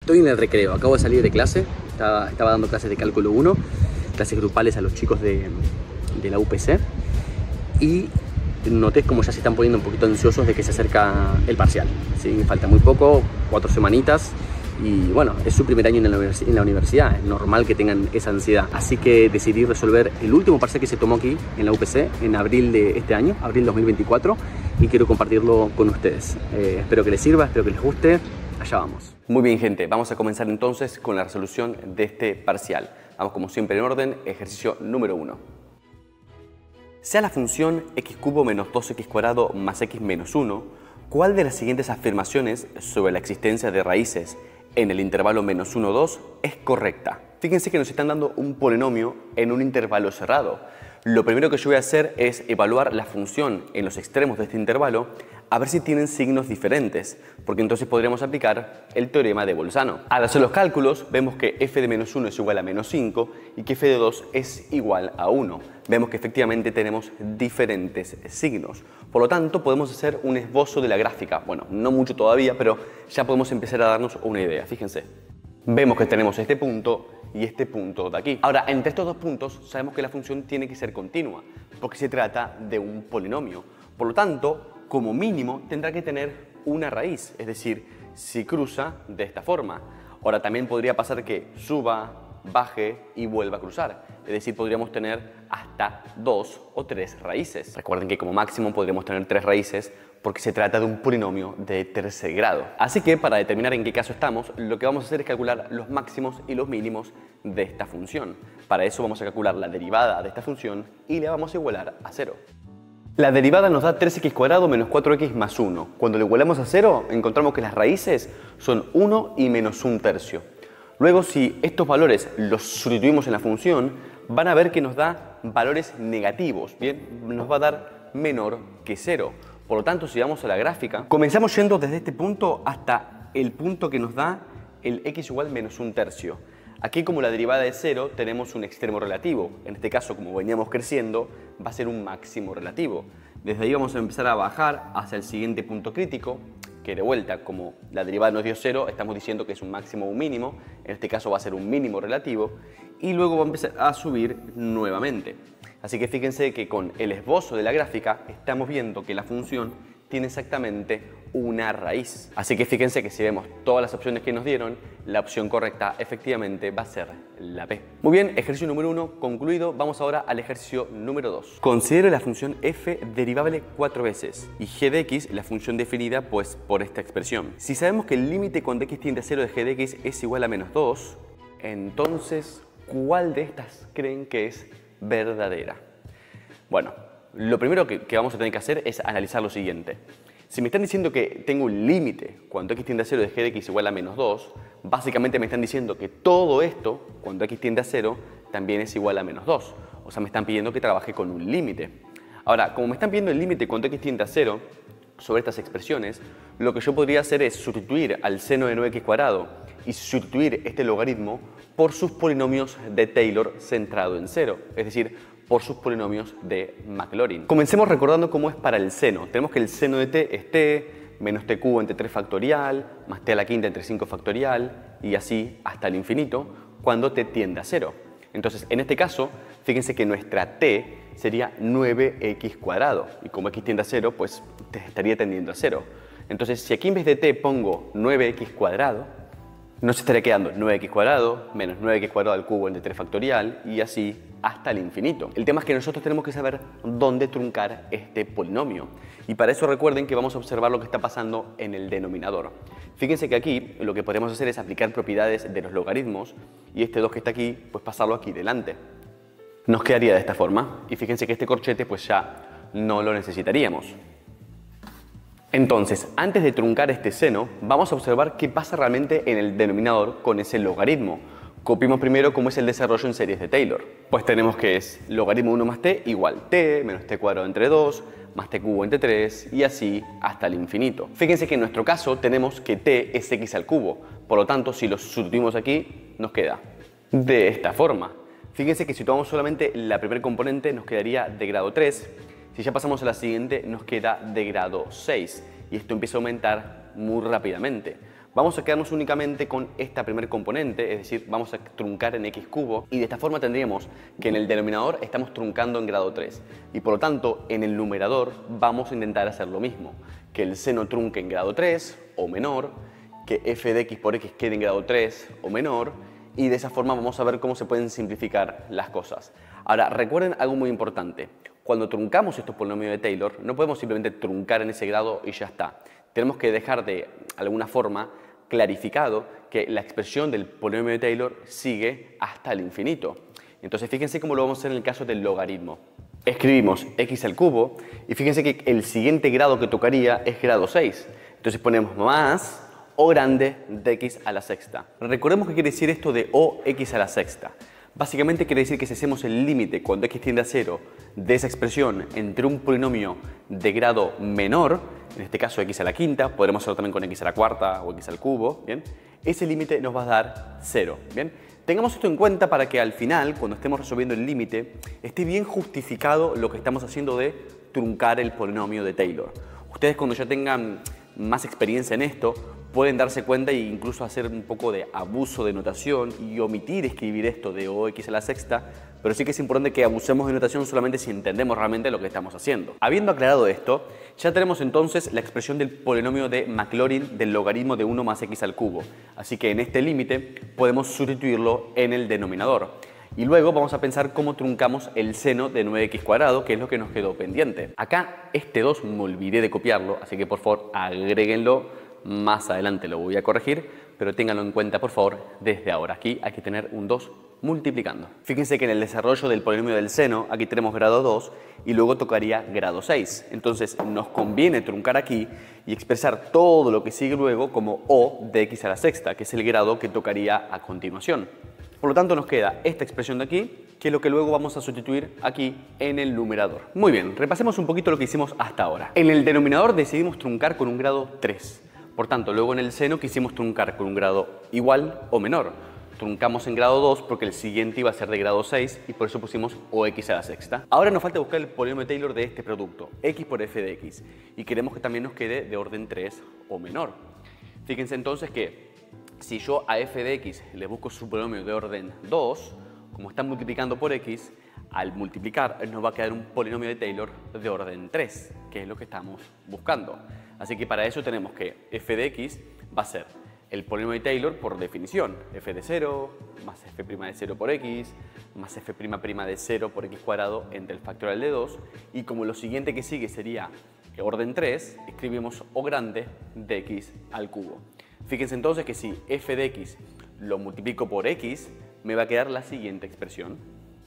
Estoy en el recreo, acabo de salir de clase, estaba dando clases de cálculo 1, clases grupales a los chicos de la UPC, y noté como ya se están poniendo un poquito ansiosos de que se acerca el parcial, ¿sí? Falta muy poco, 4 semanitas, y bueno, es su primer año en la universidad, es normal que tengan esa ansiedad. Así que decidí resolver el último parcial que se tomó aquí en la UPC en abril de este año, abril 2024, y quiero compartirlo con ustedes. Espero que les sirva, espero que les guste. Allá vamos. Muy bien, gente, vamos a comenzar entonces con la resolución de este parcial. Vamos como siempre en orden, ejercicio número 1. Sea la función x cubo menos 2x cuadrado más x menos 1, ¿cuál de las siguientes afirmaciones sobre la existencia de raíces en el intervalo menos 1, 2 es correcta? Fíjense que nos están dando un polinomio en un intervalo cerrado. Lo primero que yo voy a hacer es evaluar la función en los extremos de este intervalo a ver si tienen signos diferentes, porque entonces podríamos aplicar el teorema de Bolzano. Al hacer los cálculos, vemos que f de menos 1 es igual a menos 5 y que f de 2 es igual a 1. Vemos que efectivamente tenemos diferentes signos. Por lo tanto, podemos hacer un esbozo de la gráfica. Bueno, no mucho todavía, pero ya podemos empezar a darnos una idea. Fíjense. Vemos que tenemos este punto y este punto de aquí. Ahora, entre estos dos puntos sabemos que la función tiene que ser continua, porque se trata de un polinomio. Por lo tanto, como mínimo tendrá que tener una raíz, es decir, si cruza de esta forma. Ahora, también podría pasar que suba, baje y vuelva a cruzar, es decir, podríamos tener hasta 2 o 3 raíces. Recuerden que como máximo podríamos tener 3 raíces porque se trata de un polinomio de tercer grado. Así que para determinar en qué caso estamos, lo que vamos a hacer es calcular los máximos y los mínimos de esta función. Para eso vamos a calcular la derivada de esta función y la vamos a igualar a 0. La derivada nos da 3x cuadrado menos 4x más 1. Cuando lo igualamos a 0, encontramos que las raíces son 1 y menos 1/3. Luego, si estos valores los sustituimos en la función, van a ver que nos da valores negativos, ¿bien? Nos va a dar menor que 0. Por lo tanto, si vamos a la gráfica, comenzamos yendo desde este punto hasta el punto que nos da el x igual menos 1/3. Aquí, como la derivada es 0, tenemos un extremo relativo. En este caso, como veníamos creciendo, va a ser un máximo relativo. Desde ahí vamos a empezar a bajar hacia el siguiente punto crítico, que de vuelta, como la derivada nos dio 0, estamos diciendo que es un máximo o un mínimo. En este caso va a ser un mínimo relativo. Y luego va a empezar a subir nuevamente. Así que fíjense que con el esbozo de la gráfica estamos viendo que la función tiene exactamente una raíz. Así que fíjense que si vemos todas las opciones que nos dieron, la opción correcta efectivamente va a ser la B. Muy bien, ejercicio número 1 concluido. Vamos ahora al ejercicio número 2. Considere la función f derivable 4 veces y g de x la función definida pues por esta expresión. Si sabemos que el límite cuando x tiende a 0 de g de x es igual a menos 2, entonces, ¿cuál de estas creen que es verdadera? Bueno, lo primero que vamos a tener que hacer es analizar lo siguiente. Si me están diciendo que tengo un límite cuando x tiende a 0 de g de x igual a menos 2, básicamente me están diciendo que todo esto, cuando x tiende a 0, también es igual a menos 2. O sea, me están pidiendo que trabaje con un límite. Ahora, como me están pidiendo el límite cuando x tiende a 0 sobre estas expresiones, lo que yo podría hacer es sustituir al seno de 9x cuadrado y sustituir este logaritmo por sus polinomios de Taylor centrado en 0, es decir, por sus polinomios de Maclaurin. Comencemos recordando cómo es para el seno. Tenemos que el seno de t es t menos t cubo entre 3 factorial, más t a la quinta entre 5 factorial, y así hasta el infinito, cuando t tiende a 0. Entonces, en este caso, fíjense que nuestra t sería 9x cuadrado, y como x tiende a 0, pues t estaría tendiendo a 0. Entonces, si aquí en vez de t pongo 9x cuadrado, nos estaría quedando 9x cuadrado menos 9x cuadrado al cubo entre 3 factorial y así hasta el infinito. El tema es que nosotros tenemos que saber dónde truncar este polinomio. Y para eso recuerden que vamos a observar lo que está pasando en el denominador. Fíjense que aquí lo que podemos hacer es aplicar propiedades de los logaritmos y este 2 que está aquí, pues pasarlo aquí delante. Nos quedaría de esta forma y fíjense que este corchete pues ya no lo necesitaríamos. Entonces, antes de truncar este seno, vamos a observar qué pasa realmente en el denominador con ese logaritmo. Copiemos primero cómo es el desarrollo en series de Taylor. Pues tenemos que es logaritmo 1 más t igual t menos t cuadrado entre 2 más t cubo entre 3 y así hasta el infinito. Fíjense que en nuestro caso tenemos que t es x al cubo. Por lo tanto, si lo sustituimos aquí, nos queda de esta forma. Fíjense que si tomamos solamente la primera componente, nos quedaría de grado 3. Si ya pasamos a la siguiente, nos queda de grado 6 y esto empieza a aumentar muy rápidamente. Vamos a quedarnos únicamente con esta primer componente, es decir, vamos a truncar en x cubo y de esta forma tendríamos que en el denominador estamos truncando en grado 3 y por lo tanto en el numerador vamos a intentar hacer lo mismo, que el seno trunque en grado 3 o menor, que f de x por x quede en grado 3 o menor y de esa forma vamos a ver cómo se pueden simplificar las cosas. Ahora recuerden algo muy importante, cuando truncamos estos polinomios de Taylor no podemos simplemente truncar en ese grado y ya está. Tenemos que dejar de alguna forma clarificado que la expresión del polinomio de Taylor sigue hasta el infinito. Entonces fíjense cómo lo vamos a hacer en el caso del logaritmo. Escribimos x al cubo y fíjense que el siguiente grado que tocaría es grado 6. Entonces ponemos más o grande de x a la sexta. Recordemos qué quiere decir esto de o x a la sexta. Básicamente quiere decir que si hacemos el límite cuando x tiende a 0 de esa expresión entre un polinomio de grado menor, en este caso x a la quinta, podremos hacerlo también con x a la cuarta o x al cubo, ¿bien? Ese límite nos va a dar 0, ¿bien? Tengamos esto en cuenta para que al final, cuando estemos resolviendo el límite, esté bien justificado lo que estamos haciendo de truncar el polinomio de Taylor. Ustedes cuando ya tengan más experiencia en esto, pueden darse cuenta e incluso hacer un poco de abuso de notación y omitir escribir esto de OX a la sexta, pero sí que es importante que abusemos de notación solamente si entendemos realmente lo que estamos haciendo. Habiendo aclarado esto, ya tenemos entonces la expresión del polinomio de Maclaurin del logaritmo de 1 más x al cubo. Así que en este límite podemos sustituirlo en el denominador. Y luego vamos a pensar cómo truncamos el seno de 9x cuadrado, que es lo que nos quedó pendiente. Acá este 2 me olvidé de copiarlo, así que por favor agréguenlo. Más adelante lo voy a corregir, pero ténganlo en cuenta por favor desde ahora. Aquí hay que tener un 2 multiplicando. Fíjense que en el desarrollo del polinomio del seno, aquí tenemos grado 2 y luego tocaría grado 6. Entonces nos conviene truncar aquí y expresar todo lo que sigue luego como o de x a la sexta, que es el grado que tocaría a continuación. Por lo tanto nos queda esta expresión de aquí, que es lo que luego vamos a sustituir aquí en el numerador. Muy bien, repasemos un poquito lo que hicimos hasta ahora. En el denominador decidimos truncar con un grado 3. Por tanto, luego en el seno quisimos truncar con un grado igual o menor. Truncamos en grado 2 porque el siguiente iba a ser de grado 6 y por eso pusimos OX a la sexta. Ahora nos falta buscar el polinomio de Taylor de este producto, x por f de x, y queremos que también nos quede de orden 3 o menor. Fíjense entonces que si yo a f de x le busco su polinomio de orden 2, como están multiplicando por x, al multiplicar nos va a quedar un polinomio de Taylor de orden 3, que es lo que estamos buscando. Así que para eso tenemos que f de x va a ser el polinomio de Taylor por definición, f de 0 más f' de 0 por x más f' de 0 por x cuadrado entre el factorial de 2, y como lo siguiente que sigue sería orden 3, escribimos o grande de x al cubo. Fíjense entonces que si f de x lo multiplico por x, me va a quedar la siguiente expresión,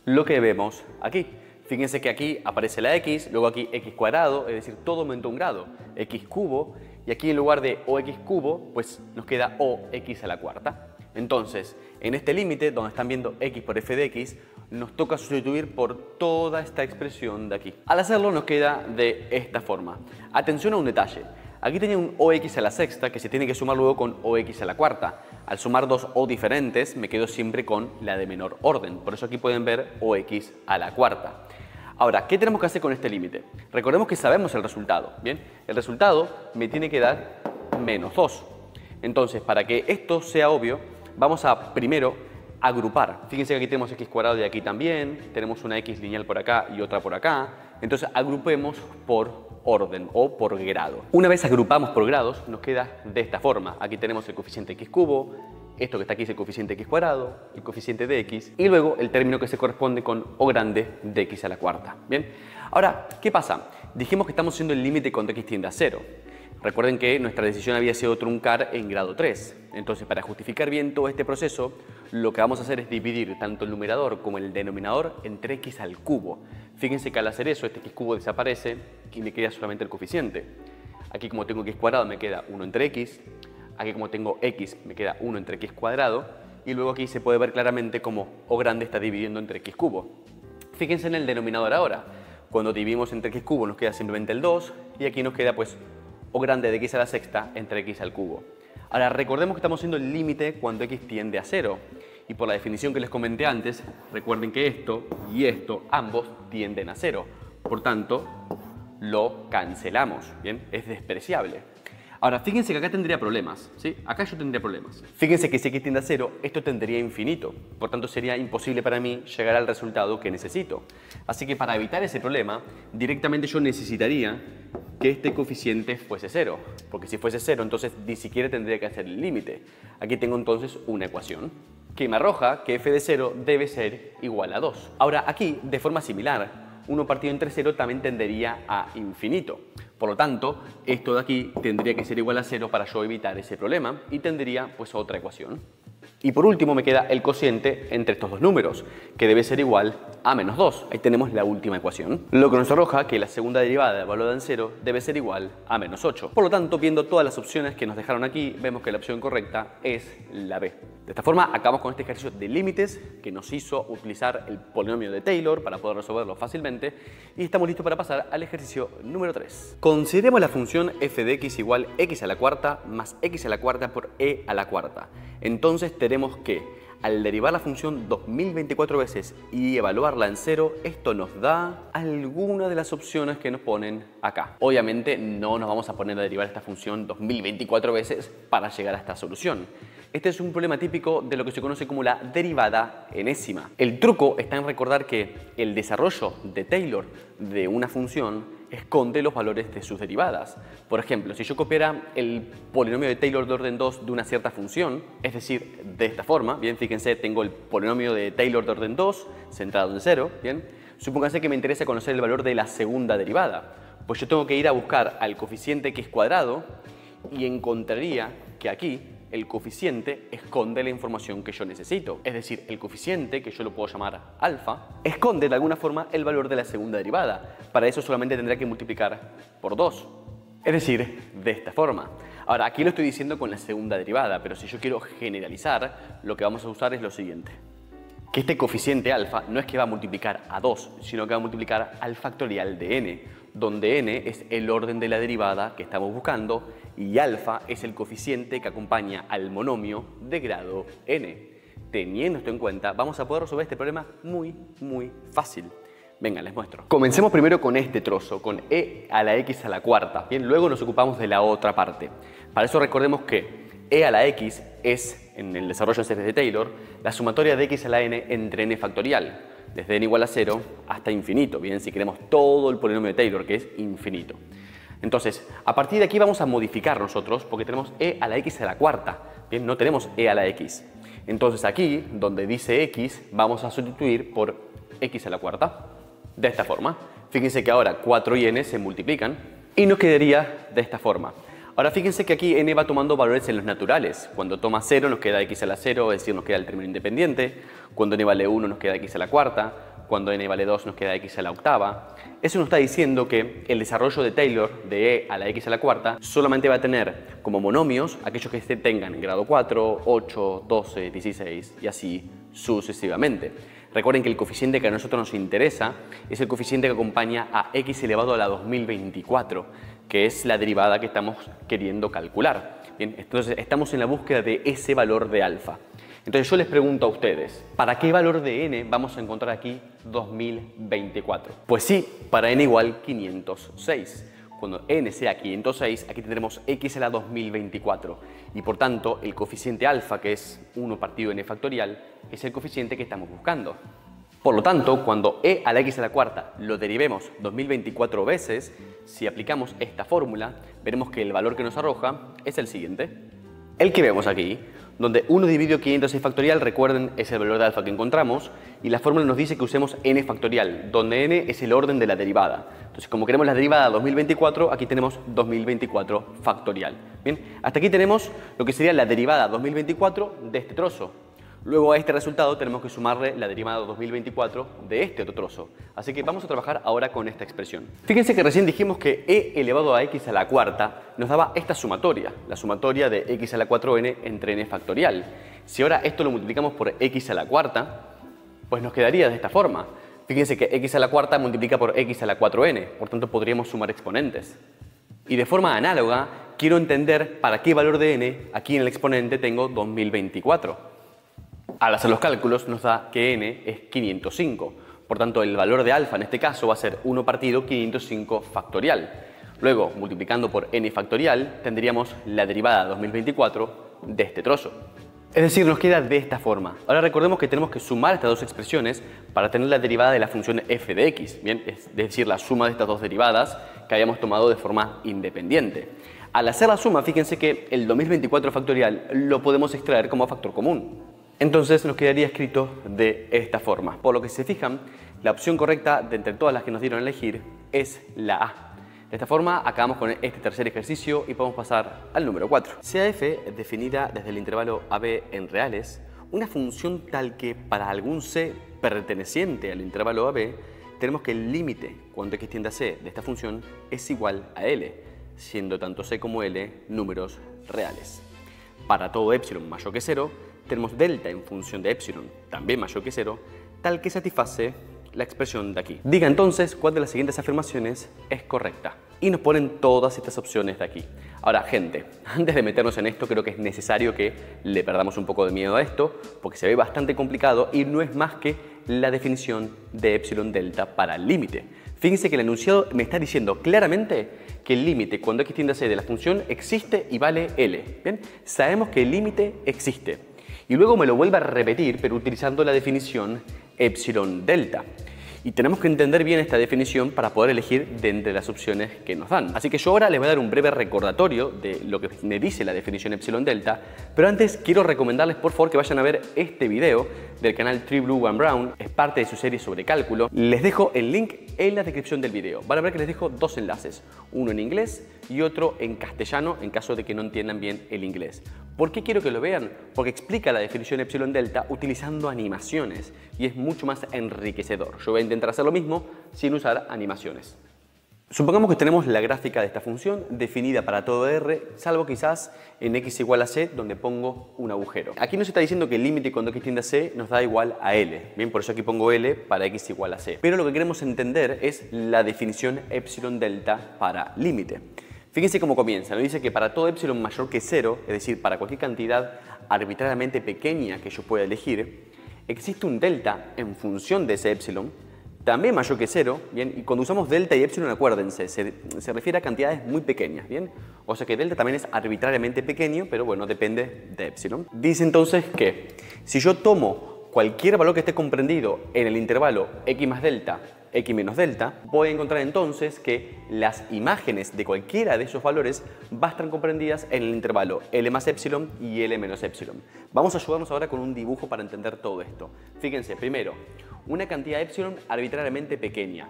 lo que vemos aquí. Fíjense que aquí aparece la x, luego aquí x cuadrado, es decir, todo aumenta un grado, x cubo, y aquí en lugar de ox cubo, pues nos queda ox a la cuarta. Entonces, en este límite, donde están viendo x por f de x, nos toca sustituir por toda esta expresión de aquí. Al hacerlo nos queda de esta forma. Atención a un detalle. Aquí tenía un ox a la sexta que se tiene que sumar luego con ox a la cuarta. Al sumar dos o diferentes me quedo siempre con la de menor orden. Por eso aquí pueden ver ox a la cuarta. Ahora, ¿qué tenemos que hacer con este límite? Recordemos que sabemos el resultado, ¿bien? El resultado me tiene que dar menos 2. Entonces, para que esto sea obvio, vamos a primero agrupar. Fíjense que aquí tenemos x cuadrado y aquí también. Tenemos una x lineal por acá y otra por acá. Entonces, agrupemos por orden o por grado. Una vez agrupamos por grados, nos queda de esta forma. Aquí tenemos el coeficiente x cubo, esto que está aquí es el coeficiente x cuadrado, el coeficiente de x y luego el término que se corresponde con o grande de x a la cuarta. Bien. Ahora, ¿qué pasa? Dijimos que estamos haciendo el límite cuando x tiende a 0. Recuerden que nuestra decisión había sido truncar en grado 3. Entonces, para justificar bien todo este proceso, lo que vamos a hacer es dividir tanto el numerador como el denominador entre x al cubo. Fíjense que al hacer eso, este x cubo desaparece y me queda solamente el coeficiente. Aquí como tengo x cuadrado me queda 1 entre x. Aquí como tengo x me queda 1 entre x cuadrado. Y luego aquí se puede ver claramente cómo o grande está dividiendo entre x cubo. Fíjense en el denominador ahora. Cuando dividimos entre x cubo nos queda simplemente el 2 y aquí nos queda pues o grande de x a la sexta entre x al cubo. Ahora recordemos que estamos haciendo el límite cuando x tiende a 0. Y por la definición que les comenté antes, recuerden que esto y esto ambos tienden a 0. Por tanto, lo cancelamos, ¿bien? Es despreciable. Ahora, fíjense que acá tendría problemas, ¿sí? Acá yo tendría problemas. Fíjense que si x tiende a 0, esto tendría infinito. Por tanto, sería imposible para mí llegar al resultado que necesito. Así que para evitar ese problema, directamente yo necesitaría que este coeficiente fuese 0. Porque si fuese 0, entonces ni siquiera tendría que hacer el límite. Aquí tengo entonces una ecuación que me arroja que f de 0 debe ser igual a 2. Ahora, aquí, de forma similar, 1 partido entre 0 también tendería a infinito. Por lo tanto, esto de aquí tendría que ser igual a 0 para yo evitar ese problema y tendría pues otra ecuación. Y por último me queda el cociente entre estos dos números, que debe ser igual a menos 2. Ahí tenemos la última ecuación. Lo que nos arroja que la segunda derivada evaluada en 0 debe ser igual a menos 8. Por lo tanto, viendo todas las opciones que nos dejaron aquí, vemos que la opción correcta es la B. De esta forma, acabamos con este ejercicio de límites que nos hizo utilizar el polinomio de Taylor para poder resolverlo fácilmente y estamos listos para pasar al ejercicio número 3. Consideremos la función f de x igual x a la cuarta más x a la cuarta por e a la cuarta. Entonces tenemos que, al derivar la función 2024 veces y evaluarla en 0, esto nos da alguna de las opciones que nos ponen acá. Obviamente no nos vamos a poner a derivar esta función 2024 veces para llegar a esta solución. Este es un problema típico de lo que se conoce como la derivada enésima. El truco está en recordar que el desarrollo de Taylor de una función esconde los valores de sus derivadas. Por ejemplo, si yo copiara el polinomio de Taylor de orden 2 de una cierta función, es decir, de esta forma, bien, fíjense, tengo el polinomio de Taylor de orden 2 centrado en 0, bien, supónganse que me interesa conocer el valor de la segunda derivada. Pues yo tengo que ir a buscar al coeficiente x cuadrado y encontraría que aquí el coeficiente esconde la información que yo necesito. Es decir, el coeficiente, que yo lo puedo llamar alfa, esconde de alguna forma el valor de la segunda derivada. Para eso solamente tendrá que multiplicar por 2. Es decir, de esta forma. Ahora, aquí lo estoy diciendo con la segunda derivada, pero si yo quiero generalizar, lo que vamos a usar es lo siguiente. Que este coeficiente alfa no es que va a multiplicar a 2, sino que va a multiplicar al factorial de n, donde n es el orden de la derivada que estamos buscando y alfa es el coeficiente que acompaña al monomio de grado n. Teniendo esto en cuenta, vamos a poder resolver este problema muy fácil. Venga, les muestro. Comencemos primero con este trozo, con e a la x a la cuarta. Bien, luego nos ocupamos de la otra parte. Para eso recordemos que e a la x es, en el desarrollo en series de Taylor, la sumatoria de x a la n entre n factorial, desde n igual a 0 hasta infinito, bien, si queremos todo el polinomio de Taylor, que es infinito. Entonces, a partir de aquí vamos a modificar nosotros, porque tenemos e a la x a la cuarta, bien, no tenemos e a la x. Entonces aquí, donde dice x, vamos a sustituir por x a la cuarta, de esta forma. Fíjense que ahora 4 y n se multiplican y nos quedaría de esta forma. Ahora fíjense que aquí n va tomando valores en los naturales. Cuando toma 0 nos queda x a la 0, es decir, nos queda el término independiente. Cuando n vale 1 nos queda x a la cuarta. Cuando n vale 2 nos queda x a la octava. Eso nos está diciendo que el desarrollo de Taylor de e a la x a la cuarta solamente va a tener como monomios aquellos que tengan grado 4, 8, 12, 16 y así sucesivamente. Recuerden que el coeficiente que a nosotros nos interesa es el coeficiente que acompaña a x elevado a la 2024, que es la derivada que estamos queriendo calcular. Bien, entonces estamos en la búsqueda de ese valor de alfa. Entonces yo les pregunto a ustedes, ¿para qué valor de n vamos a encontrar aquí 2024? Pues sí, para n igual 506. Cuando n sea 506, aquí tendremos x a la 2024 y por tanto el coeficiente alfa, que es 1 partido n factorial, es el coeficiente que estamos buscando. Por lo tanto, cuando e a la x a la cuarta lo derivemos 2024 veces, si aplicamos esta fórmula, veremos que el valor que nos arroja es el siguiente. El que vemos aquí, donde 1 dividido 506 factorial, recuerden, es el valor de alfa que encontramos, y la fórmula nos dice que usemos n factorial, donde n es el orden de la derivada. Entonces, como queremos la derivada 2024, aquí tenemos 2024 factorial. Bien, hasta aquí tenemos lo que sería la derivada 2024 de este trozo. Luego a este resultado tenemos que sumarle la derivada 2024 de este otro trozo. Así que vamos a trabajar ahora con esta expresión. Fíjense que recién dijimos que e elevado a x a la cuarta nos daba esta sumatoria, la sumatoria de x a la 4n entre n factorial. Si ahora esto lo multiplicamos por x a la cuarta, pues nos quedaría de esta forma. Fíjense que x a la cuarta multiplica por x a la 4n, por tanto podríamos sumar exponentes. Y de forma análoga, quiero entender para qué valor de n aquí en el exponente tengo 2024. Al hacer los cálculos nos da que n es 505, por tanto el valor de alfa en este caso va a ser 1 partido 505 factorial. Luego, multiplicando por n factorial, tendríamos la derivada 2024 de este trozo. Es decir, nos queda de esta forma. Ahora recordemos que tenemos que sumar estas dos expresiones para tener la derivada de la función f de x, ¿bien? Es decir, la suma de estas dos derivadas que habíamos tomado de forma independiente. Al hacer la suma, fíjense que el 2024 factorial lo podemos extraer como factor común. Entonces nos quedaría escrito de esta forma. Por lo que si se fijan, la opción correcta de entre todas las que nos dieron a elegir es la A. De esta forma acabamos con este tercer ejercicio y podemos pasar al número 4. Sea f definida desde el intervalo AB en reales, una función tal que para algún c perteneciente al intervalo AB, tenemos que el límite cuando x tiende a c de esta función es igual a L, siendo tanto c como L números reales. Para todo epsilon mayor que 0, tenemos delta en función de epsilon también mayor que 0, tal que satisface la expresión de aquí. Diga entonces cuál de las siguientes afirmaciones es correcta. Y nos ponen todas estas opciones de aquí. Ahora, gente, antes de meternos en esto, creo que es necesario que le perdamos un poco de miedo a esto, porque se ve bastante complicado y no es más que la definición de epsilon delta para el límite. Fíjense que el enunciado me está diciendo claramente que el límite cuando x tiende a c de la función existe y vale L. ¿Bien? Sabemos que el límite existe. Y luego me lo vuelve a repetir, pero utilizando la definición epsilon delta. Y tenemos que entender bien esta definición para poder elegir de entre las opciones que nos dan. Así que yo ahora les voy a dar un breve recordatorio de lo que me dice la definición epsilon delta, pero antes quiero recomendarles por favor que vayan a ver este video del canal Tree Blue and Brown, es parte de su serie sobre cálculo. Les dejo el link en la descripción del video. Van a ver que les dejo dos enlaces, uno en inglés y otro en castellano en caso de que no entiendan bien el inglés. ¿Por qué quiero que lo vean? Porque explica la definición epsilon delta utilizando animaciones y es mucho más enriquecedor. Yo voy a intentar hacer lo mismo sin usar animaciones. Supongamos que tenemos la gráfica de esta función definida para todo R, salvo quizás en x igual a c, donde pongo un agujero. Aquí nos está diciendo que el límite cuando x tiende a c nos da igual a L. Bien, por eso aquí pongo L para x igual a c. Pero lo que queremos entender es la definición epsilon delta para límite. Fíjense cómo comienza. Nos dice que para todo epsilon mayor que 0, es decir, para cualquier cantidad arbitrariamente pequeña que yo pueda elegir, existe un delta en función de ese epsilon también mayor que 0, ¿bien? Y cuando usamos delta y epsilon, acuérdense, se refiere a cantidades muy pequeñas, ¿bien? O sea que delta también es arbitrariamente pequeño, pero bueno, depende de epsilon. Dice entonces que si yo tomo cualquier valor que esté comprendido en el intervalo x más delta, x menos delta, voy a encontrar entonces que las imágenes de cualquiera de esos valores van a estar comprendidas en el intervalo L más epsilon y L menos epsilon. Vamos a ayudarnos ahora con un dibujo para entender todo esto. Fíjense, primero, una cantidad epsilon arbitrariamente pequeña.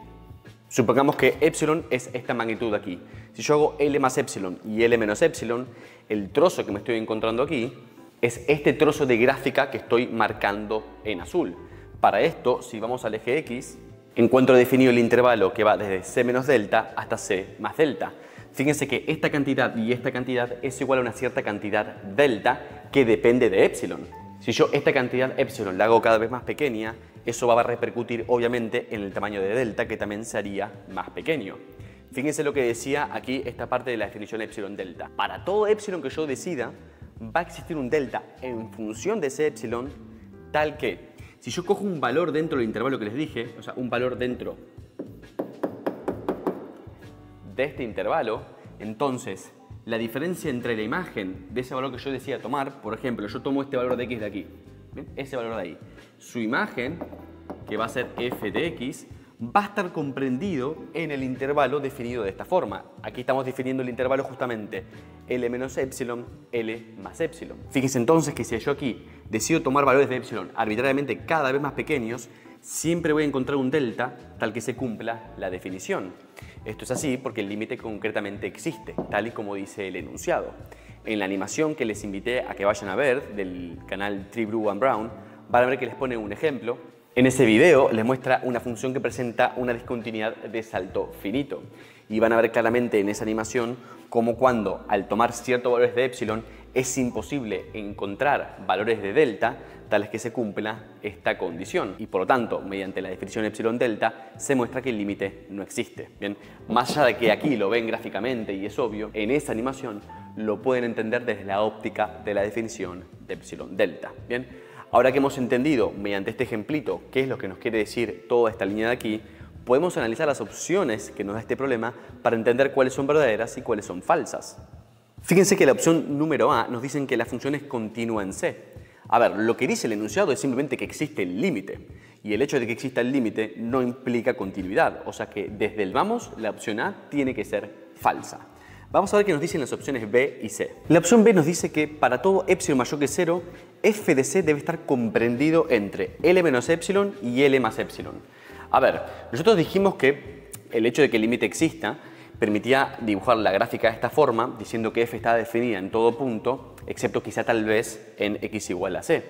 Supongamos que epsilon es esta magnitud de aquí. Si yo hago L más epsilon y L menos epsilon, el trozo que me estoy encontrando aquí es este trozo de gráfica que estoy marcando en azul. Para esto, si vamos al eje X, encuentro definido el intervalo que va desde c menos delta hasta c más delta. Fíjense que esta cantidad y esta cantidad es igual a una cierta cantidad delta que depende de epsilon. Si yo esta cantidad epsilon la hago cada vez más pequeña, eso va a repercutir obviamente en el tamaño de delta, que también sería más pequeño. Fíjense lo que decía aquí esta parte de la definición epsilon delta. Para todo epsilon que yo decida, va a existir un delta en función de ese epsilon tal que si yo cojo un valor dentro del intervalo que les dije, o sea, un valor dentro de este intervalo, entonces la diferencia entre la imagen de ese valor que yo decida tomar, por ejemplo, yo tomo este valor de x de aquí, ¿bien? Ese valor de ahí, su imagen, que va a ser f de x, va a estar comprendido en el intervalo definido de esta forma. Aquí estamos definiendo el intervalo justamente L menos epsilon, L más epsilon. Fíjense entonces que si yo aquí decido tomar valores de epsilon arbitrariamente cada vez más pequeños, siempre voy a encontrar un delta tal que se cumpla la definición. Esto es así porque el límite concretamente existe, tal y como dice el enunciado. En la animación que les invité a que vayan a ver del canal Tree Blue and Brown, van a ver que les pone un ejemplo. En ese video les muestra una función que presenta una discontinuidad de salto finito. Y van a ver claramente en esa animación cómo cuando al tomar ciertos valores de epsilon es imposible encontrar valores de delta tales que se cumpla esta condición. Y por lo tanto, mediante la definición epsilon delta, se muestra que el límite no existe. Bien, más allá de que aquí lo ven gráficamente y es obvio, en esa animación lo pueden entender desde la óptica de la definición de epsilon delta. Bien. Ahora que hemos entendido mediante este ejemplito qué es lo que nos quiere decir toda esta línea de aquí, podemos analizar las opciones que nos da este problema para entender cuáles son verdaderas y cuáles son falsas. Fíjense que la opción número A nos dice que la función es continua en C. A ver, lo que dice el enunciado es simplemente que existe el límite. Y el hecho de que exista el límite no implica continuidad. O sea que desde el vamos, la opción A tiene que ser falsa. Vamos a ver qué nos dicen las opciones B y C. La opción B nos dice que para todo epsilon mayor que 0, f de C debe estar comprendido entre L menos epsilon y L más epsilon. A ver, nosotros dijimos que el hecho de que el límite exista permitía dibujar la gráfica de esta forma, diciendo que f está definida en todo punto, excepto quizá tal vez en x igual a c.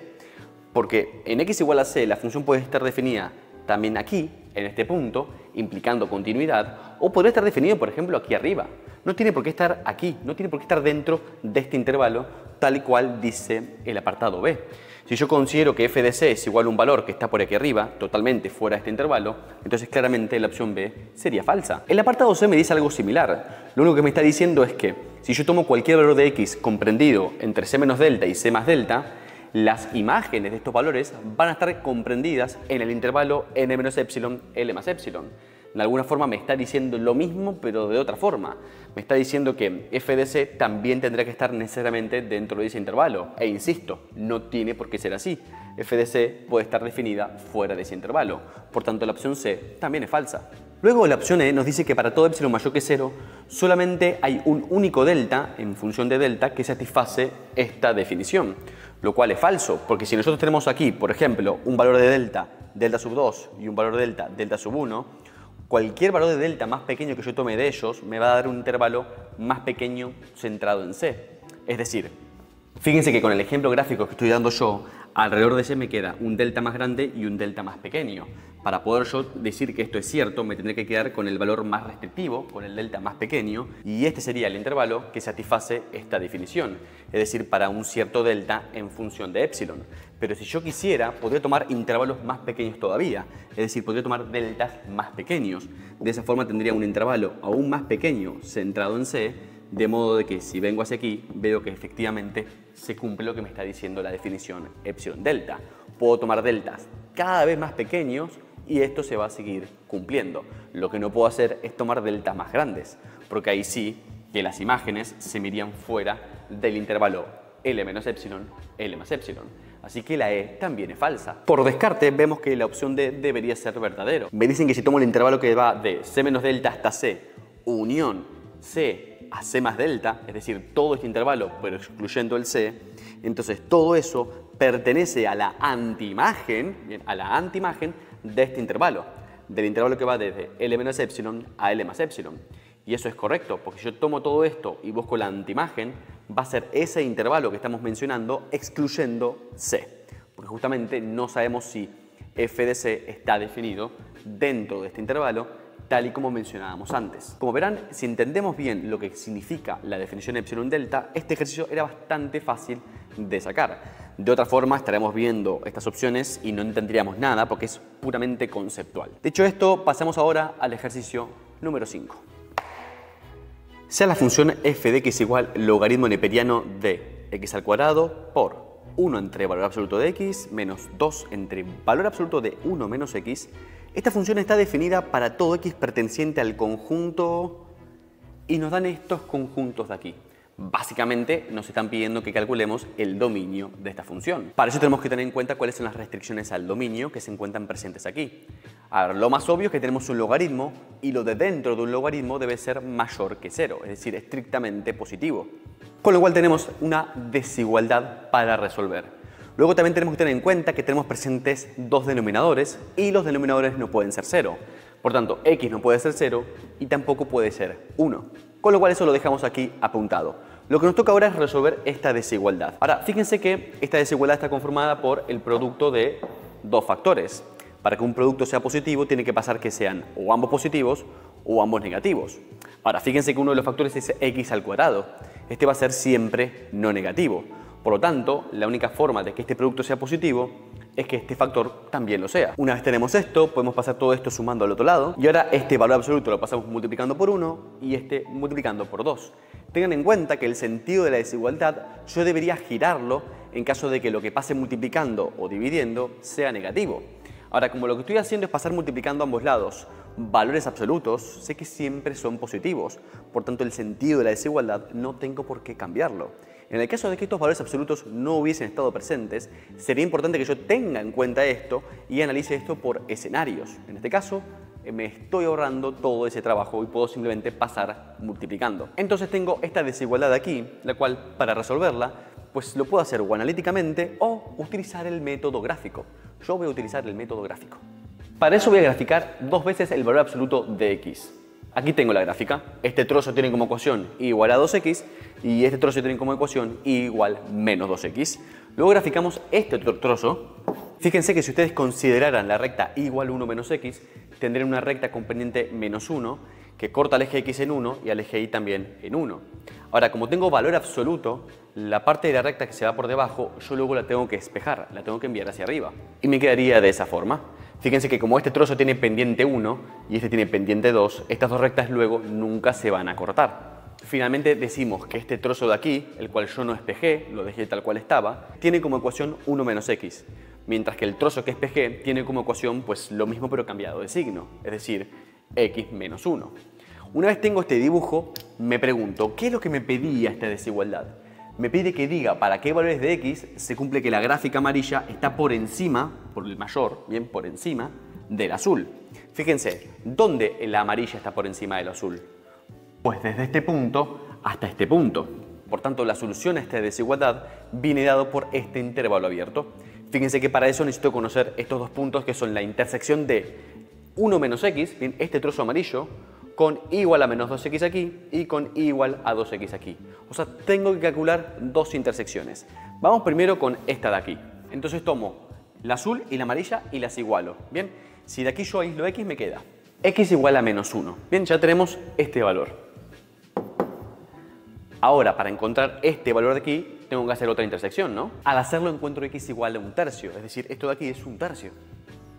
Porque en x igual a c la función puede estar definida también aquí, en este punto, implicando continuidad, o podría estar definido, por ejemplo, aquí arriba. No tiene por qué estar aquí, no tiene por qué estar dentro de este intervalo, tal y cual dice el apartado B. Si yo considero que f de c es igual a un valor que está por aquí arriba, totalmente fuera de este intervalo, entonces claramente la opción B sería falsa. El apartado C me dice algo similar. Lo único que me está diciendo es que si yo tomo cualquier valor de x comprendido entre c menos delta y c más delta, las imágenes de estos valores van a estar comprendidas en el intervalo n menos epsilon, L más epsilon. De alguna forma me está diciendo lo mismo, pero de otra forma. Me está diciendo que f de c también tendrá que estar necesariamente dentro de ese intervalo. E insisto, no tiene por qué ser así. F de c puede estar definida fuera de ese intervalo. Por tanto, la opción C también es falsa. Luego la opción E nos dice que para todo epsilon mayor que 0, solamente hay un único delta, en función de delta, que satisface esta definición. Lo cual es falso, porque si nosotros tenemos aquí, por ejemplo, un valor de delta, delta sub 2, y un valor de delta, delta sub 1, cualquier valor de delta más pequeño que yo tome de ellos me va a dar un intervalo más pequeño centrado en C. Es decir, fíjense que con el ejemplo gráfico que estoy dando yo, alrededor de C me queda un delta más grande y un delta más pequeño. Para poder yo decir que esto es cierto, me tendré que quedar con el valor más restrictivo, con el delta más pequeño, y este sería el intervalo que satisface esta definición, es decir, para un cierto delta en función de epsilon. Pero si yo quisiera, podría tomar intervalos más pequeños todavía, es decir, podría tomar deltas más pequeños. De esa forma tendría un intervalo aún más pequeño centrado en C, de modo de que si vengo hacia aquí, veo que efectivamente se cumple lo que me está diciendo la definición epsilon delta. Puedo tomar deltas cada vez más pequeños y esto se va a seguir cumpliendo. Lo que no puedo hacer es tomar deltas más grandes, porque ahí sí que las imágenes se me irían fuera del intervalo L menos epsilon, L más epsilon. Así que la E también es falsa. Por descarte, vemos que la opción D debería ser verdadero. Me dicen que si tomo el intervalo que va de C menos delta hasta C, unión C a C más delta, es decir, todo este intervalo, pero excluyendo el C, entonces todo eso pertenece a la antiimagen, bien, a la antiimagen de este intervalo, del intervalo que va desde L menos epsilon a L más epsilon. Y eso es correcto, porque si yo tomo todo esto y busco la antiimagen, va a ser ese intervalo que estamos mencionando excluyendo C, porque justamente no sabemos si f de C está definido dentro de este intervalo, tal y como mencionábamos antes. Como verán, si entendemos bien lo que significa la definición epsilon delta, este ejercicio era bastante fácil de sacar. De otra forma, estaremos viendo estas opciones y no entenderíamos nada porque es puramente conceptual. Dicho esto, pasamos ahora al ejercicio número 5. Sea la función f de x igual logaritmo neperiano de x al cuadrado por 1 entre valor absoluto de x menos 2 entre valor absoluto de 1 menos x. Esta función está definida para todo x perteneciente al conjunto y nos dan estos conjuntos de aquí. Básicamente nos están pidiendo que calculemos el dominio de esta función. Para eso tenemos que tener en cuenta cuáles son las restricciones al dominio que se encuentran presentes aquí. A ver, lo más obvio es que tenemos un logaritmo y lo de dentro de un logaritmo debe ser mayor que 0, es decir, estrictamente positivo. Con lo cual tenemos una desigualdad para resolver. Luego también tenemos que tener en cuenta que tenemos presentes dos denominadores y los denominadores no pueden ser 0. Por tanto, x no puede ser 0 y tampoco puede ser 1. Con lo cual eso lo dejamos aquí apuntado. Lo que nos toca ahora es resolver esta desigualdad. Ahora, fíjense que esta desigualdad está conformada por el producto de dos factores. Para que un producto sea positivo tiene que pasar que sean o ambos positivos o ambos negativos. Ahora, fíjense que uno de los factores es x al cuadrado. Este va a ser siempre no negativo. Por lo tanto, la única forma de que este producto sea positivo es que este factor también lo sea. Una vez tenemos esto, podemos pasar todo esto sumando al otro lado. Y ahora este valor absoluto lo pasamos multiplicando por 1 y este multiplicando por 2. Tengan en cuenta que el sentido de la desigualdad yo debería girarlo en caso de que lo que pase multiplicando o dividiendo sea negativo. Ahora, como lo que estoy haciendo es pasar multiplicando ambos lados, valores absolutos, sé que siempre son positivos. Por tanto, el sentido de la desigualdad no tengo por qué cambiarlo. En el caso de que estos valores absolutos no hubiesen estado presentes, sería importante que yo tenga en cuenta esto y analice esto por escenarios. En este caso, me estoy ahorrando todo ese trabajo y puedo simplemente pasar multiplicando. Entonces tengo esta desigualdad aquí, la cual, para resolverla, pues lo puedo hacer o analíticamente o utilizar el método gráfico. Yo voy a utilizar el método gráfico. Para eso voy a graficar dos veces el valor absoluto de x. Aquí tengo la gráfica. Este trozo tiene como ecuación y igual a 2x y este trozo tiene como ecuación y igual menos 2x. Luego graficamos este otro trozo. Fíjense que si ustedes consideraran la recta igual 1 menos x, tendrían una recta con pendiente menos 1 que corta al eje x en 1 y al eje y también en 1. Ahora, como tengo valor absoluto, la parte de la recta que se va por debajo, yo luego la tengo que despejar, la tengo que enviar hacia arriba. Y me quedaría de esa forma. Fíjense que como este trozo tiene pendiente 1 y este tiene pendiente 2, estas dos rectas luego nunca se van a cortar. Finalmente decimos que este trozo de aquí, el cual yo no despejé, lo dejé tal cual estaba, tiene como ecuación 1 menos x. Mientras que el trozo que despejé tiene como ecuación pues lo mismo pero cambiado de signo, es decir, x menos 1. Una vez tengo este dibujo, me pregunto, ¿qué es lo que me pedía esta desigualdad? Me pide que diga para qué valores de x se cumple que la gráfica amarilla está por encima, por el mayor, bien, por encima del azul. Fíjense, ¿dónde la amarilla está por encima del azul? Pues desde este punto hasta este punto. Por tanto, la solución a esta desigualdad viene dado por este intervalo abierto. Fíjense que para eso necesito conocer estos dos puntos que son la intersección de 1 menos x, bien, este trozo amarillo, con igual a menos 2x aquí y con igual a 2x aquí. O sea, tengo que calcular dos intersecciones. Vamos primero con esta de aquí. Entonces tomo la azul y la amarilla y las igualo. Bien, si de aquí yo aíslo x me queda x igual a menos 1. Bien, ya tenemos este valor. Ahora, para encontrar este valor de aquí, tengo que hacer otra intersección, ¿no? Al hacerlo encuentro x igual a 1/3, es decir, esto de aquí es 1/3.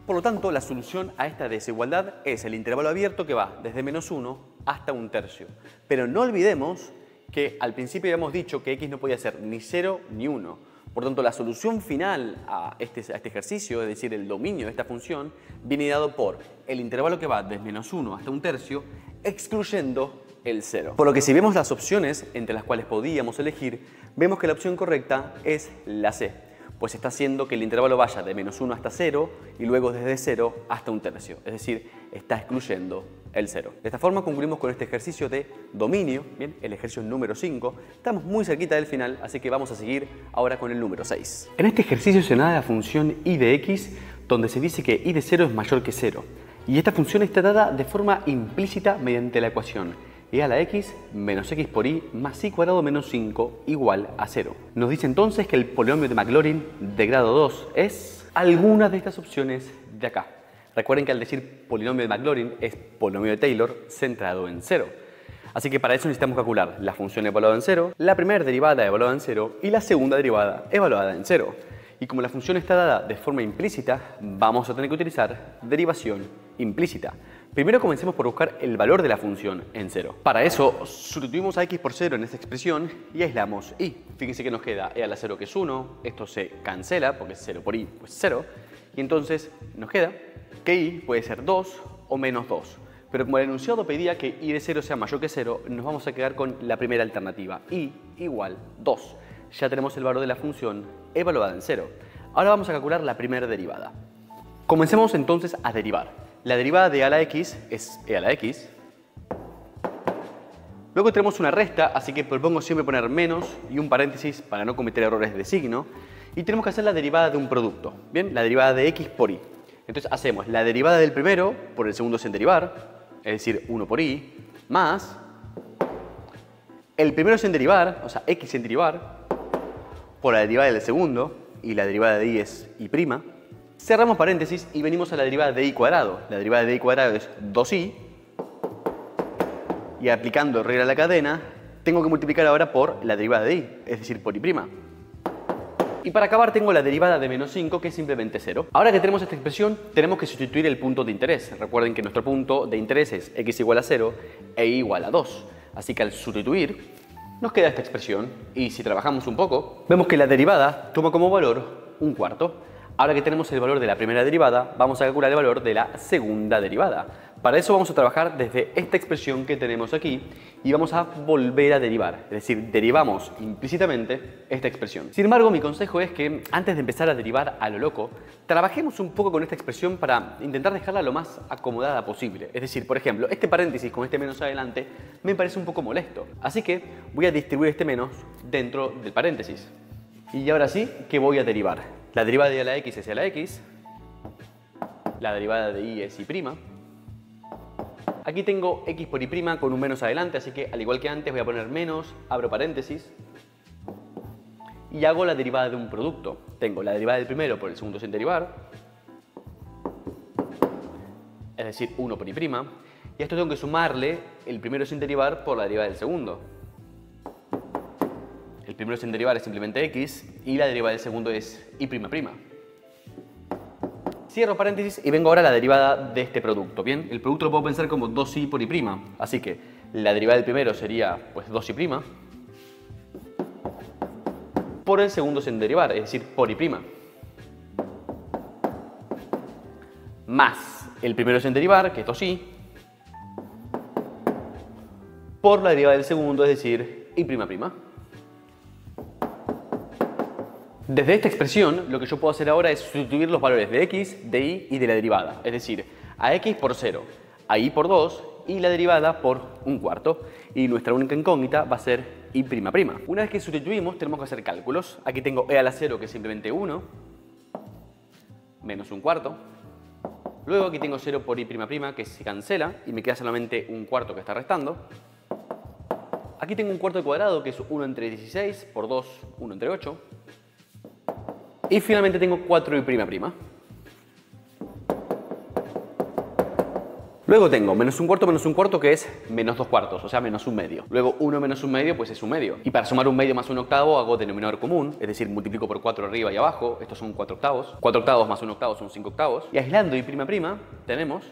Por lo tanto, la solución a esta desigualdad es el intervalo abierto que va desde menos 1 hasta 1/3. Pero no olvidemos que al principio habíamos dicho que x no podía ser ni 0 ni 1. Por tanto, la solución final a este ejercicio, es decir, el dominio de esta función, viene dado por el intervalo que va desde menos 1 hasta 1/3, excluyendo el 0. Por lo que si vemos las opciones entre las cuales podíamos elegir, vemos que la opción correcta es la C. Pues está haciendo que el intervalo vaya de menos 1 hasta 0 y luego desde 0 hasta 1/3. Es decir, está excluyendo el 0. De esta forma concluimos con este ejercicio de dominio, bien, el ejercicio número 5. Estamos muy cerquita del final, así que vamos a seguir ahora con el número 6. En este ejercicio se da la función y de x, donde se dice que y de 0 es mayor que 0. Y esta función está dada de forma implícita mediante la ecuación y a la x menos x por y más y cuadrado menos 5 igual a 0. Nos dice entonces que el polinomio de Maclaurin de grado 2 es alguna de estas opciones de acá. Recuerden que al decir polinomio de Maclaurin es polinomio de Taylor centrado en 0. Así que para eso necesitamos calcular la función evaluada en 0, la primera derivada evaluada en 0 y la segunda derivada evaluada en 0. Y como la función está dada de forma implícita, vamos a tener que utilizar derivación implícita. Primero comencemos por buscar el valor de la función en 0. Para eso, sustituimos a x por 0 en esta expresión y aislamos y. Fíjense que nos queda e a la 0 que es 1, esto se cancela porque es 0 por y, pues 0. Y entonces nos queda que y puede ser 2 o menos 2. Pero como el enunciado pedía que y de 0 sea mayor que 0, nos vamos a quedar con la primera alternativa, y igual 2. Ya tenemos el valor de la función evaluada en 0. Ahora vamos a calcular la primera derivada. Comencemos entonces a derivar. La derivada de a la x es e a la x. Luego tenemos una resta, así que propongo siempre poner menos y un paréntesis para no cometer errores de signo. Y tenemos que hacer la derivada de un producto, ¿bien? La derivada de x por y. Entonces hacemos la derivada del primero por el segundo sin derivar, es decir, 1 por y, más el primero sin derivar, o sea, x sin derivar, por la derivada del segundo, y la derivada de y es y'. Cerramos paréntesis y venimos a la derivada de y cuadrado. La derivada de y cuadrado es 2y. Y aplicando regla a la cadena, tengo que multiplicar ahora por la derivada de y, es decir, por y'. Y para acabar tengo la derivada de menos 5, que es simplemente 0. Ahora que tenemos esta expresión, tenemos que sustituir el punto de interés. Recuerden que nuestro punto de interés es x igual a 0 e y igual a 2. Así que al sustituir, nos queda esta expresión. Y si trabajamos un poco, vemos que la derivada toma como valor un cuarto. Ahora que tenemos el valor de la primera derivada, vamos a calcular el valor de la segunda derivada. Para eso vamos a trabajar desde esta expresión que tenemos aquí y vamos a volver a derivar, es decir, derivamos implícitamente esta expresión. Sin embargo, mi consejo es que antes de empezar a derivar a lo loco, trabajemos un poco con esta expresión para intentar dejarla lo más acomodada posible. Es decir, por ejemplo, este paréntesis con este menos adelante me parece un poco molesto, así que voy a distribuir este menos dentro del paréntesis. Y ahora sí, ¿qué voy a derivar? La derivada de la x es la x, la derivada de y es y'. Aquí tengo x por y' con un menos adelante, así que al igual que antes voy a poner menos, abro paréntesis y hago la derivada de un producto. Tengo la derivada del primero por el segundo sin derivar, es decir, 1 por y', y a esto tengo que sumarle el primero sin derivar por la derivada del segundo. El primero sin derivar es simplemente x y la derivada del segundo es y''. Cierro paréntesis y vengo ahora a la derivada de este producto. Bien, el producto lo puedo pensar como 2y por y'. Así que la derivada del primero sería pues 2y' por el segundo sin derivar, es decir, por y'. Más el primero sin derivar, que es 2y, por la derivada del segundo, es decir, y'. Desde esta expresión, lo que yo puedo hacer ahora es sustituir los valores de x, de y y de la derivada. Es decir, a x por 0, a y por 2 y la derivada por 1/4. Y nuestra única incógnita va a ser y'. Una vez que sustituimos, tenemos que hacer cálculos. Aquí tengo e a la 0, que es simplemente 1, menos 1/4. Luego aquí tengo 0 por y', que se cancela y me queda solamente 1/4 que está restando. Aquí tengo 1/4 cuadrado, que es 1 entre 16, por 2, 1 entre 8. Y finalmente tengo 4y'. Luego tengo menos 1/4, que es menos 2/4, o sea, menos 1/2. Luego 1 menos 1/2, pues es 1/2. Y para sumar 1/2 más 1/8 hago denominador común, es decir, multiplico por 4 arriba y abajo. Estos son 4/8. 4/8 más 1/8 son 5/8. Y aislando y', tenemos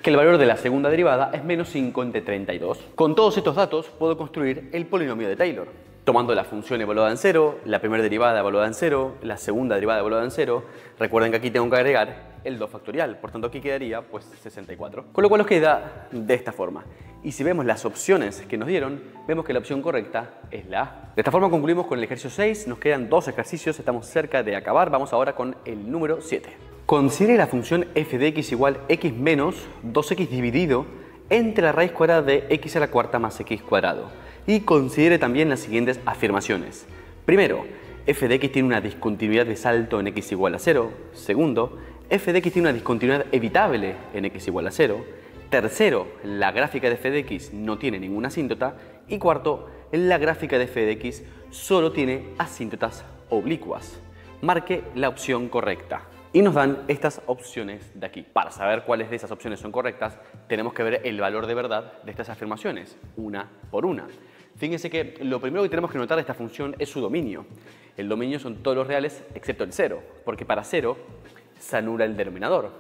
que el valor de la segunda derivada es menos 5 entre 32. Con todos estos datos puedo construir el polinomio de Taylor. Tomando la función evaluada en 0, la primera derivada evaluada en 0, la segunda derivada evaluada en 0, recuerden que aquí tengo que agregar el 2 factorial, por tanto aquí quedaría pues 64. Con lo cual nos queda de esta forma. Y si vemos las opciones que nos dieron, vemos que la opción correcta es la A. De esta forma concluimos con el ejercicio 6, nos quedan 2 ejercicios, estamos cerca de acabar, vamos ahora con el número 7. Considere la función f de x igual x menos 2x dividido entre la raíz cuadrada de x a la cuarta más x cuadrado. Y considere también las siguientes afirmaciones. Primero, f de x tiene una discontinuidad de salto en x igual a 0. Segundo, f de x tiene una discontinuidad evitable en x igual a 0. Tercero, la gráfica de f de x no tiene ninguna asíntota. Y cuarto, la gráfica de f de x solo tiene asíntotas oblicuas. Marque la opción correcta. Y nos dan estas opciones de aquí. Para saber cuáles de esas opciones son correctas, tenemos que ver el valor de verdad de estas afirmaciones, una por una. Fíjense que lo primero que tenemos que notar de esta función es su dominio. El dominio son todos los reales excepto el 0, porque para 0 se anula el denominador.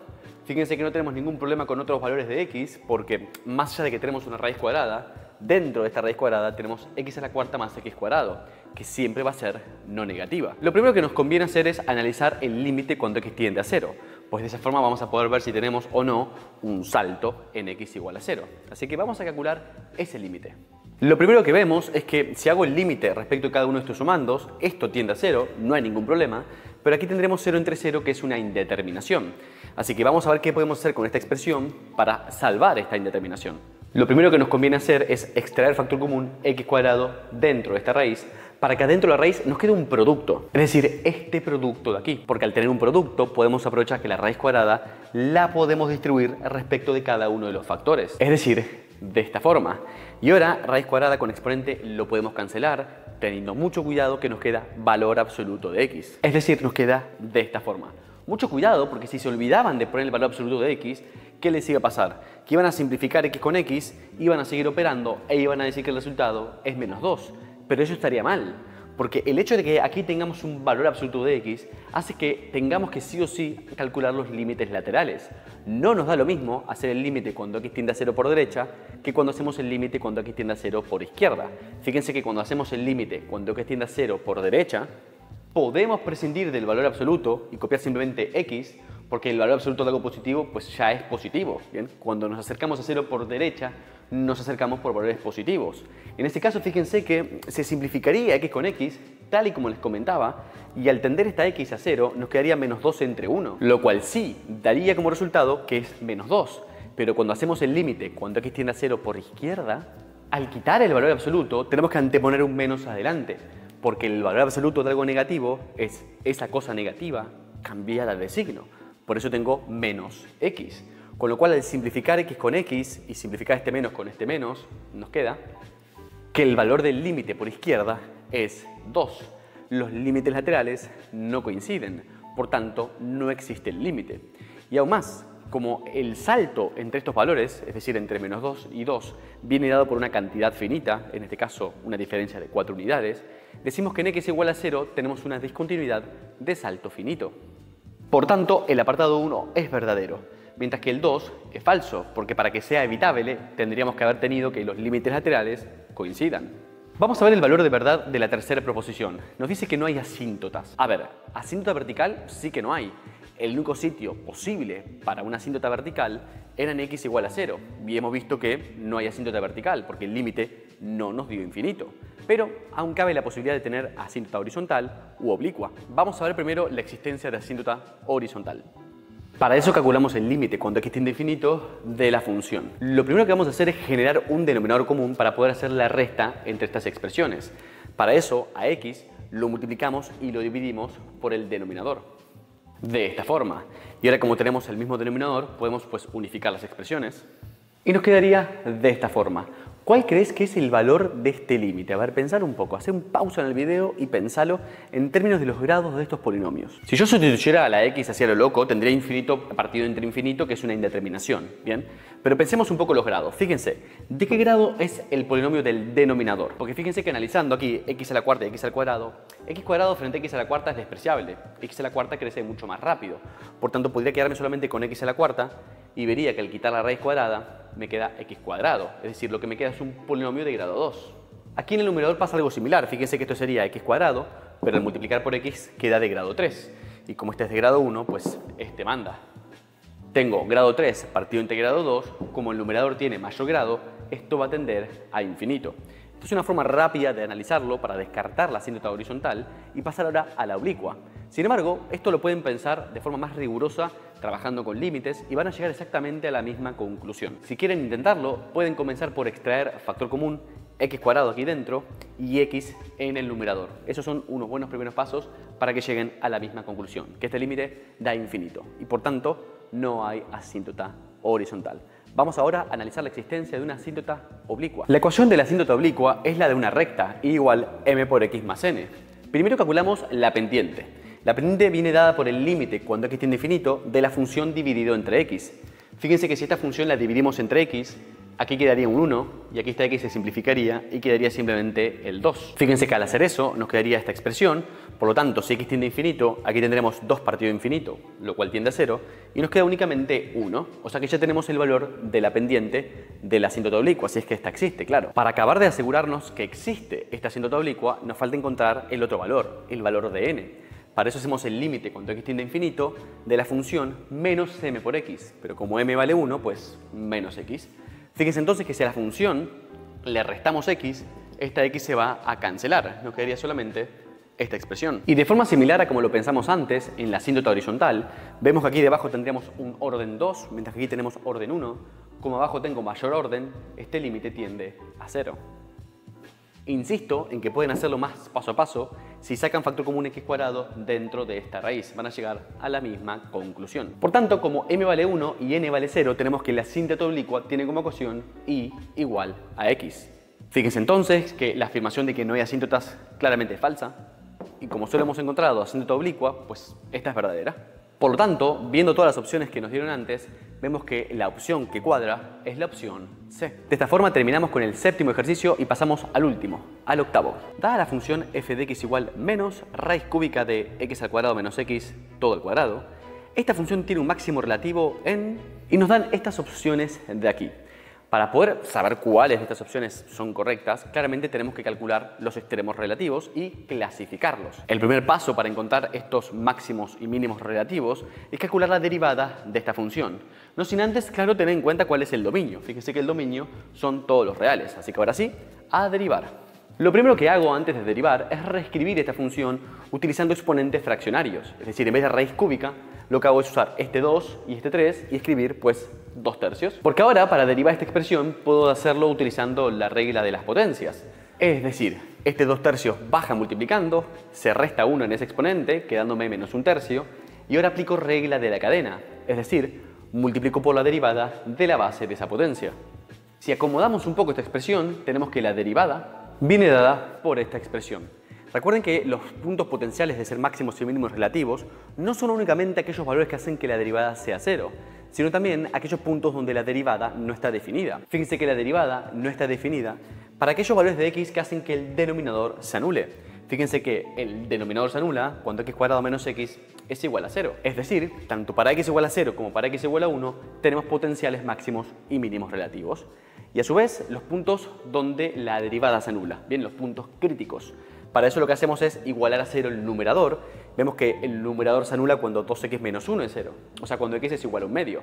Fíjense que no tenemos ningún problema con otros valores de x, porque más allá de que tenemos una raíz cuadrada, dentro de esta raíz cuadrada tenemos x a la cuarta más x cuadrado, que siempre va a ser no negativa. Lo primero que nos conviene hacer es analizar el límite cuando x tiende a 0, pues de esa forma vamos a poder ver si tenemos o no un salto en x igual a 0. Así que vamos a calcular ese límite. Lo primero que vemos es que si hago el límite respecto a cada uno de estos sumandos, esto tiende a 0, no hay ningún problema, pero aquí tendremos 0 entre 0, que es una indeterminación. Así que vamos a ver qué podemos hacer con esta expresión para salvar esta indeterminación. Lo primero que nos conviene hacer es extraer el factor común x cuadrado dentro de esta raíz, para que adentro de la raíz nos quede un producto, es decir, este producto de aquí, porque al tener un producto podemos aprovechar que la raíz cuadrada la podemos distribuir respecto de cada uno de los factores, es decir, de esta forma. Y ahora raíz cuadrada con exponente lo podemos cancelar, teniendo mucho cuidado que nos queda valor absoluto de x, es decir, nos queda de esta forma. Mucho cuidado, porque si se olvidaban de poner el valor absoluto de x, ¿qué les iba a pasar? Que iban a simplificar x con x, iban a seguir operando e iban a decir que el resultado es menos 2. Pero eso estaría mal, porque el hecho de que aquí tengamos un valor absoluto de x hace que tengamos que sí o sí calcular los límites laterales. No nos da lo mismo hacer el límite cuando x tiende a 0 por derecha que cuando hacemos el límite cuando x tiende a 0 por izquierda. Fíjense que cuando hacemos el límite cuando x tiende a 0 por derecha, Podemos prescindir del valor absoluto y copiar simplemente x, porque el valor absoluto de algo positivo pues ya es positivo. ¿Bien? Cuando nos acercamos a 0 por derecha, nos acercamos por valores positivos. En este caso, fíjense que se simplificaría x con x, tal y como les comentaba, y al tender esta x a 0 nos quedaría menos 2 entre 1, lo cual sí daría como resultado que es menos 2. Pero cuando hacemos el límite, cuando x tiende a 0 por izquierda, al quitar el valor absoluto tenemos que anteponer un menos adelante, porque el valor absoluto de algo negativo es esa cosa negativa cambiada de signo. Por eso tengo menos x. Con lo cual, al simplificar x con x y simplificar este menos con este menos, nos queda que el valor del límite por izquierda es 2. Los límites laterales no coinciden, por tanto, no existe el límite. Y aún más, como el salto entre estos valores, es decir, entre menos 2 y 2, viene dado por una cantidad finita, en este caso una diferencia de 4 unidades, decimos que en x igual a 0 tenemos una discontinuidad de salto finito. Por tanto, el apartado 1 es verdadero, mientras que el 2 es falso, porque para que sea evitable tendríamos que haber tenido que los límites laterales coincidan. Vamos a ver el valor de verdad de la tercera proposición. Nos dice que no hay asíntotas. A ver, asíntota vertical sí que no hay. El único sitio posible para una asíntota vertical era en x igual a 0. Y hemos visto que no hay asíntota vertical porque el límite no nos dio infinito. Pero aún cabe la posibilidad de tener asíntota horizontal u oblicua. Vamos a ver primero la existencia de asíntota horizontal. Para eso calculamos el límite cuando x tiende a infinito de la función. Lo primero que vamos a hacer es generar un denominador común para poder hacer la resta entre estas expresiones. Para eso a x lo multiplicamos y lo dividimos por el denominador. De esta forma. Y ahora, como tenemos el mismo denominador, podemos pues unificar las expresiones. Y nos quedaría de esta forma. ¿Cuál crees que es el valor de este límite? A ver, pensar un poco, hacer un pausa en el video y pensalo en términos de los grados de estos polinomios. Si yo sustituyera a la x hacia lo loco, tendría infinito partido entre infinito, que es una indeterminación, ¿bien? Pero pensemos un poco los grados. Fíjense, ¿de qué grado es el polinomio del denominador? Porque fíjense que analizando aquí x a la cuarta y x al cuadrado, x cuadrado frente a x a la cuarta es despreciable. X a la cuarta crece mucho más rápido. Por tanto, podría quedarme solamente con x a la cuarta y vería que al quitar la raíz cuadrada me queda x cuadrado, es decir, lo que me queda es un polinomio de grado 2. Aquí en el numerador pasa algo similar, fíjense que esto sería x cuadrado, pero al multiplicar por x queda de grado 3. Y como este es de grado 1, pues este manda. Tengo grado 3 partido entre grado 2, como el numerador tiene mayor grado, esto va a tender a infinito. Esto es una forma rápida de analizarlo para descartar la asíntota horizontal y pasar ahora a la oblicua. Sin embargo, esto lo pueden pensar de forma más rigurosa trabajando con límites y van a llegar exactamente a la misma conclusión. Si quieren intentarlo, pueden comenzar por extraer factor común x cuadrado aquí dentro y x en el numerador. Esos son unos buenos primeros pasos para que lleguen a la misma conclusión, que este límite da infinito y por tanto no hay asíntota horizontal. Vamos ahora a analizar la existencia de una asíntota oblicua. La ecuación de la asíntota oblicua es la de una recta, y igual m por x más n. Primero calculamos la pendiente. La pendiente viene dada por el límite, cuando x tiende a infinito, de la función dividido entre x. Fíjense que si esta función la dividimos entre x, aquí quedaría un 1, y aquí esta x se simplificaría y quedaría simplemente el 2. Fíjense que al hacer eso nos quedaría esta expresión, por lo tanto, si x tiende a infinito, aquí tendremos 2 partido de infinito, lo cual tiende a 0, y nos queda únicamente 1, o sea que ya tenemos el valor de la pendiente de la asíntota oblicua, si es que esta existe, claro. Para acabar de asegurarnos que existe esta asíntota oblicua, nos falta encontrar el otro valor, el valor de n. Para eso hacemos el límite cuando x tiende a infinito de la función menos m por x, pero como m vale 1, pues menos x. Fíjense entonces que si a la función le restamos x, esta x se va a cancelar, nos quedaría solamente esta expresión. Y de forma similar a como lo pensamos antes, en la asíntota horizontal, vemos que aquí debajo tendríamos un orden 2, mientras que aquí tenemos orden 1. Como abajo tengo mayor orden, este límite tiende a 0. Insisto en que pueden hacerlo más paso a paso si sacan factor común x cuadrado dentro de esta raíz. Van a llegar a la misma conclusión. Por tanto, como m vale 1 y n vale 0, tenemos que la asíntota oblicua tiene como ecuación y igual a x. Fíjense entonces que la afirmación de que no hay asíntotas claramente es falsa. Y como solo hemos encontrado asíntota oblicua, pues esta es verdadera. Por lo tanto, viendo todas las opciones que nos dieron antes, vemos que la opción que cuadra es la opción C. De esta forma terminamos con el séptimo ejercicio y pasamos al último, al octavo. Dada la función f de x igual menos raíz cúbica de x al cuadrado menos x todo al cuadrado, esta función tiene un máximo relativo en... y nos dan estas opciones de aquí. Para poder saber cuáles de estas opciones son correctas, claramente tenemos que calcular los extremos relativos y clasificarlos. El primer paso para encontrar estos máximos y mínimos relativos es calcular la derivada de esta función. No sin antes, claro, tener en cuenta cuál es el dominio. Fíjense que el dominio son todos los reales, así que ahora sí, a derivar. Lo primero que hago antes de derivar es reescribir esta función utilizando exponentes fraccionarios. Es decir, en vez de raíz cúbica, lo que hago es usar este 2 y este 3 y escribir, pues, 2/3. Porque ahora, para derivar esta expresión, puedo hacerlo utilizando la regla de las potencias. Es decir, este 2/3 baja multiplicando, se resta 1 en ese exponente, quedándome menos 1/3, y ahora aplico regla de la cadena. Es decir, multiplico por la derivada de la base de esa potencia. Si acomodamos un poco esta expresión, tenemos que la derivada viene dada por esta expresión. Recuerden que los puntos potenciales de ser máximos y mínimos relativos no son únicamente aquellos valores que hacen que la derivada sea 0, sino también aquellos puntos donde la derivada no está definida. Fíjense que la derivada no está definida para aquellos valores de x que hacen que el denominador se anule. Fíjense que el denominador se anula cuando x cuadrado menos x es igual a 0. Es decir, tanto para x igual a 0 como para x igual a 1 tenemos potenciales máximos y mínimos relativos. Y a su vez, los puntos donde la derivada se anula, bien, los puntos críticos. Para eso lo que hacemos es igualar a 0 el numerador. Vemos que el numerador se anula cuando 2x menos 1 es 0, o sea, cuando x es igual a 1/2.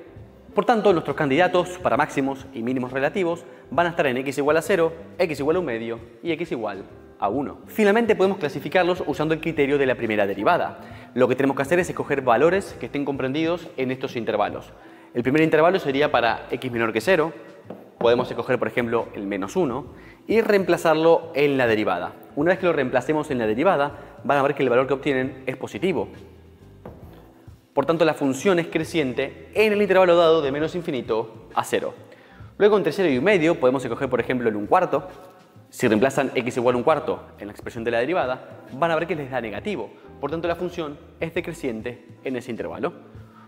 Por tanto, nuestros candidatos para máximos y mínimos relativos van a estar en x igual a 0, x igual a 1/2 y x igual a 1. Finalmente podemos clasificarlos usando el criterio de la primera derivada. Lo que tenemos que hacer es escoger valores que estén comprendidos en estos intervalos. El primer intervalo sería para x menor que 0. Podemos escoger, por ejemplo, el menos 1 y reemplazarlo en la derivada. Una vez que lo reemplacemos en la derivada, van a ver que el valor que obtienen es positivo. Por tanto, la función es creciente en el intervalo dado de menos infinito a 0. Luego, entre 0 y 1/2, podemos escoger, por ejemplo, el 1/4. Si reemplazan x igual a 1/4 en la expresión de la derivada, van a ver que les da negativo. Por tanto, la función es decreciente en ese intervalo.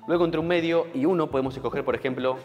Luego, entre 1/2 y 1, podemos escoger, por ejemplo,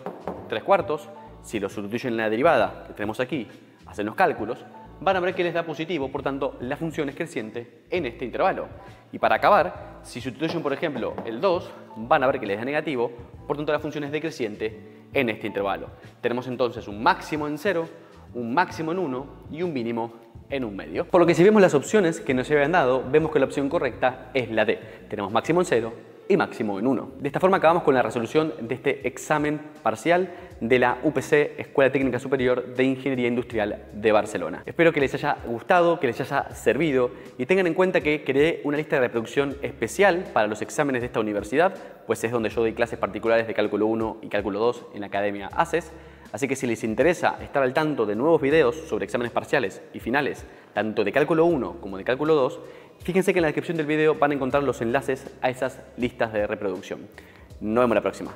3/4. Si lo sustituyen en la derivada que tenemos aquí, hacen los cálculos, van a ver que les da positivo, por tanto, la función es creciente en este intervalo. Y para acabar, si sustituyen, por ejemplo, el 2, van a ver que les da negativo, por tanto, la función es decreciente en este intervalo. Tenemos entonces un máximo en 0, un máximo en 1 y un mínimo en 1/2. Por lo que si vemos las opciones que nos habían dado, vemos que la opción correcta es la D. Tenemos máximo en 0 y máximo en 1. De esta forma acabamos con la resolución de este examen parcial de la UPC, Escuela Técnica Superior de Ingeniería Industrial de Barcelona. Espero que les haya gustado, que les haya servido y tengan en cuenta que creé una lista de reproducción especial para los exámenes de esta universidad, pues es donde yo doy clases particulares de Cálculo 1 y Cálculo 2 en la Academia ACES. Así que si les interesa estar al tanto de nuevos videos sobre exámenes parciales y finales, tanto de Cálculo 1 como de Cálculo 2, fíjense que en la descripción del video van a encontrar los enlaces a esas listas de reproducción. Nos vemos la próxima.